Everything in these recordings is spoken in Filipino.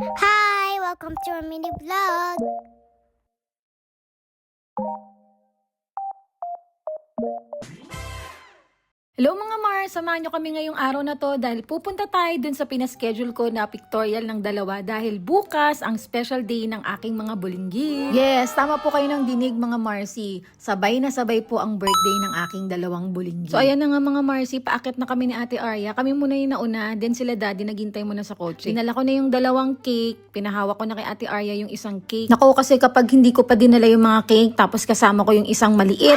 Hi, welcome to our mini vlog. Hello mga Mars! Samahan nyo kami ngayong araw na to dahil pupunta tayo dun sa pinaschedule ko na pictorial ng dalawa dahil bukas ang special day ng aking mga bulinggi. Yes, tama po kayo ng dinig mga Marcy. Sabay na sabay po ang birthday ng aking dalawang bulinggi. So ayan na nga mga Marcy, paakit na kami ni Ate Arya. Kami muna yung nauna, then sila daddy naghintay muna sa kotse. Dinala ko na yung dalawang cake, pinahawak ko na kay Ate Arya yung isang cake. Nako kasi kapag hindi ko pa dinala yung mga cake, tapos kasama ko yung isang maliit,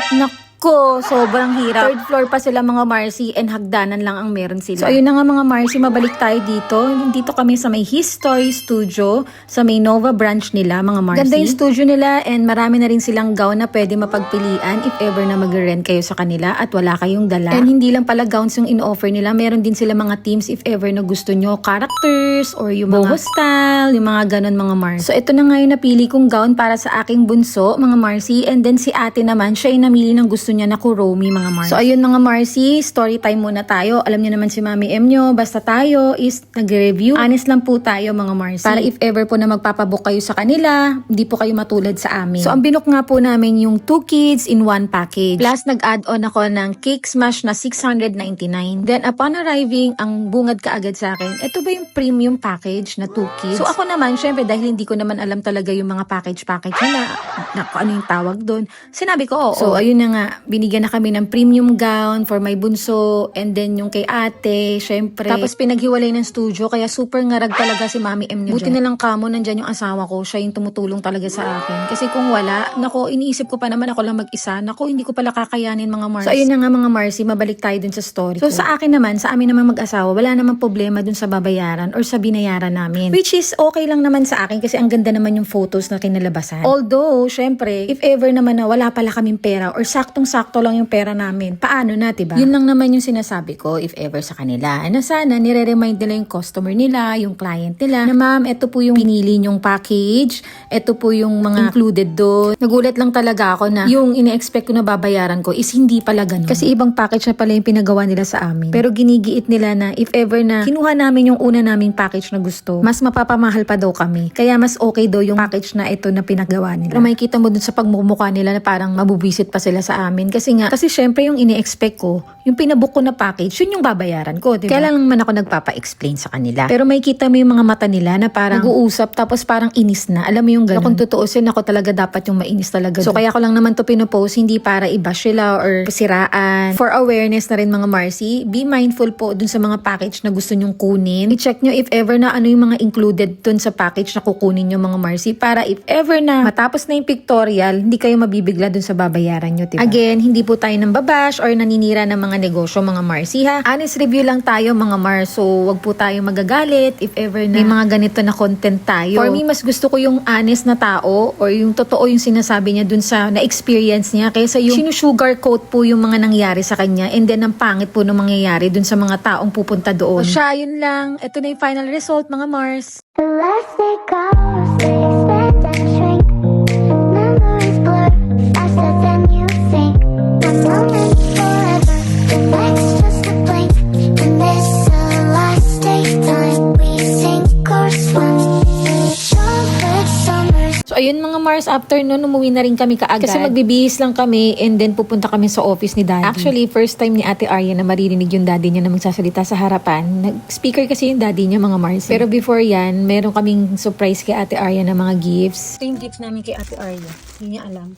sobrang hirap. Third floor pa sila mga Marcy and hagdanan lang ang meron sila. So ayun na nga mga Marcy, mabalik tayo dito. Dito kami sa may History Studio, sa may Nova branch nila mga Marcy. Ganda yung studio nila and marami na rin silang gown na pwede mapagpilian if ever na mag-rent kayo sa kanila at wala kayong dala. And hindi lang pala gowns yung in-offer nila, meron din sila mga teams if ever na gusto nyo, characters or yung mga boho style, yung mga ganon mga Marcy. So ito na nga yung napili kong gown para sa aking bunso mga Marcy, and then si ate naman, siya yung namili ng gusto niya na kuromi mga Marcy. So ayun mga Marcy, story time muna tayo. Alam niyo naman si Mami M nyo, basta tayo is nag-review. Honest lang po tayo mga Marcy. Para if ever po na magpapabook kayo sa kanila, hindi po kayo matulad sa amin. So ang binook nga po namin yung 2 kids in 1 package. Plus nag-add on ako ng cake smash na 699. Then upon arriving, ang bungad kaagad sa akin, ito ba yung premium package na 2 kids? So ako naman, syempre dahil hindi ko naman alam talaga yung mga package nila, na kung ano yung tawag doon, sinabi ko oo. So ayun na nga, binigyan na kami ng premium gown for my bunso and then yung kay ate, syempre. Tapos pinaghiwalay ng studio kaya super ngarag talaga si Mami M niya. Buti na lang kamo, nandyan yung asawa ko, siya yung tumutulong talaga sa akin. Kasi kung wala, nako, iniisip ko pa naman ako lang mag-isa. Nako, hindi ko pala kakayanin mga Marcy. So ayun na nga mga Marcy, mabalik tayo dun sa story ko. So sa akin naman, sa amin naman mag-asawa, wala namang problema dun sa babayaran or sa binayaran namin. Which is okay lang naman sa akin kasi ang ganda naman yung photos na kinalabasan. Although, syempre, if ever naman na wala pala kaming pera or saktong-sakto lang yung pera namin, paano na, diba? Yun lang naman yung sinasabi ko if ever sa kanila. Na sana nire-remind nila yung customer nila, yung client nila, na ma'am, ito po yung pinili nyong package, ito po yung mga included doon. Nagulat lang talaga ako na yung ine-expect ko na babayaran ko is hindi pala ganun. Kasi ibang package na pala yung pinagawa nila sa amin. Pero ginigiit nila na if ever na kinuha namin yung una naming package na gusto, mas mapapamahal pa daw kami. Kaya mas okay daw yung package na ito na pinagawa nila. Pero makikita mo dun sa pagmumukha nila na parang mabubisit pa sila sa amin. Kasi syempre yung ini-expect ko, yung pinabook ko na package, yun yung babayaran ko, diba? Kaya lang naman ako nagpapa-explain sa kanila. Pero makikita mo yung mga mata nila na parang nag-uusap tapos parang inis na. Alam mo yung ganun. Kung tutuusin, ako talaga dapat yung mainis talaga. So kaya ko lang naman to pinopost, hindi para i-bash sila or siraan. For awareness na rin mga Marcy, be mindful po dun sa mga package na gusto nyong kunin. I-check nyo if ever na ano yung mga included dun sa package na kukunin nyo mga Marcy, para if ever na matapos na yung pictorial, hindi kayo mabibigla dun sa babayaran nyo, diba? Again, hindi po tayo nang babash or naninira ng mga negosyo mga Marcy ha. Honest review lang tayo mga Mars, so wag po tayo magagalit if ever na may mga ganito na content tayo. For me, mas gusto ko yung honest na tao or yung totoo yung sinasabi niya dun sa na-experience niya kaysa yung sinusugarcoat po yung mga nangyari sa kanya and then ang pangit po nung mangyayari dun sa mga taong pupunta doon. O siya, yun lang. Ito na yung final result mga Mars. The less they go, they expand and shrink. Memories blur faster than you think. One moment forever, the next just a blink. And this elastic time, we sink or swim. Chocolate summers. So ayun mga Mars, after nun, umuwi na rin kami kaagad. Kasi magbibihis lang kami and then pupunta kami sa office ni Daddy. Actually, first time ni Ate Arya na maririnig yung daddy niya na magsasalita sa harapan. Nag-speaker kasi yung daddy niya mga Mars. Pero before yan, meron kaming surprise kay Ate Arya na mga gifts. Ito yung gifts namin kay Ate Arya. Hindi niya alam.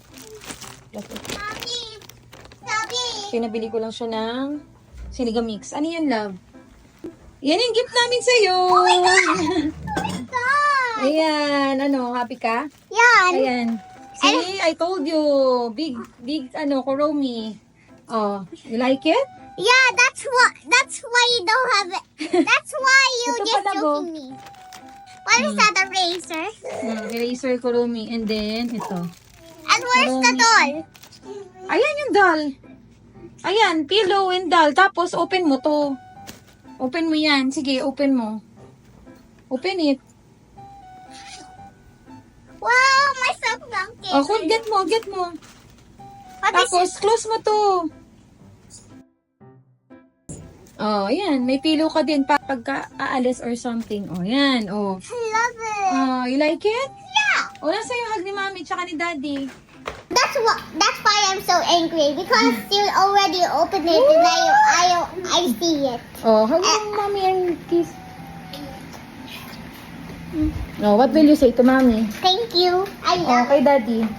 Pinabili ko lang siya ng sinigang mix. Ano yan, love? Yan yung gift namin sa'yo. Oh my God! Ayan, ano, happy ka? Yan! Ayan. See, I told you. Big, kuromi. Oh, you like it? Yeah, that's why you don't have it. That's why you Ito just pala, joking me. What is that, a razor? Eraser, kuromi, and then ito. And where's the doll? Ayan yung doll. Ayan, pillow and doll. Tapos, open mo to. Open mo yan. Sige, open mo. Open it. Wow, my sock blanket. Oh, get mo. What is Tapos, close mo to. Oh, ayan. May pillow ka din pagka aalis or something. Oh, yan. Oh. I love it. Wow, you like it? Yeah. O, nasa yung hug ni Mami tsaka ni Daddy? That's why I'm so angry because you already opened it and I see it. Oh, hug mo Mami and kiss. Oh, what will you say to Mami? Thank you. I Oh, love kay Daddy.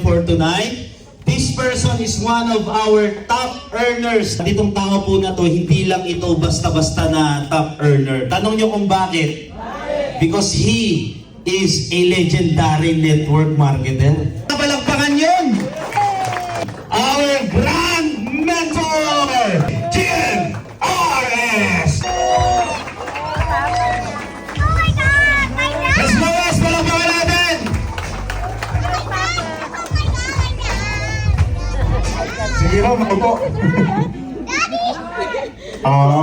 For tonight, this person is one of our top earners. Itong tao po na to, hindi lang ito basta-basta na top earner. Tanong nyo kung bakit? Because he is a legendary network marketer. Napalagpakan yun! Our brand mentor, Jim R.S. Oh my God! My God! Let's go, guys! Palagpakan natin! Sige raw, maupo. Oo.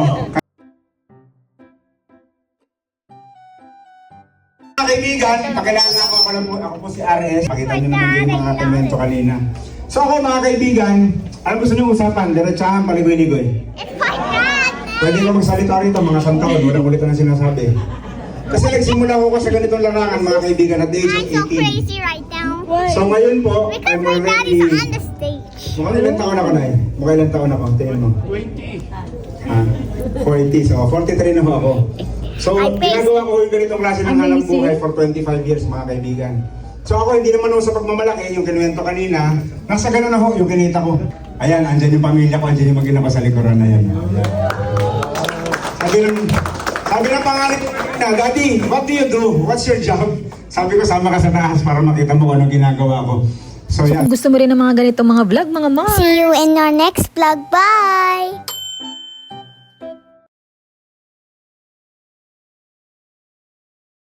Mga kaibigan, pakilala ako po si RS. Pakita niyo naman yung mga komento kanina. So ako mga kaibigan, alam gusto niyo usapan, diretsahan, paligoy-ligoy. It's my dad! Pwede na magsalita rito mga santaon, walang ulit na sinasabi. Kasi nagsimula ko sa ganitong larangan mga kaibigan at the age of I'm so 18. crazy right now. So ngayon po, Because I'm my dad is already... on the stage. Mukhang ilang taon ako na eh. Mukhang ilang taon ako. Tingnan mo. 20. 40. So, 43 na ho ako. So, I face- ginagawa ko yung ganitong klase ng hanap buhay for 25 years, mga kaibigan. So ako, hindi naman ako sa pagmamalaki, yung kinuwento kanina, nasa ganun na ho, yung kinita ko. Ayan, andyan yung pamilya ko, andyan yung mag-ina sa likuran na yan. Sabi ng pangalan ko kanina, Daddy, what do you do? What's your job? Sabi ko, sama ka sa taas para makita mo kung anong ginagawa ko. So, So yan. kung gusto mo rin ng mga ganitong mga vlog, mga Mars, See you in our next vlog. Bye!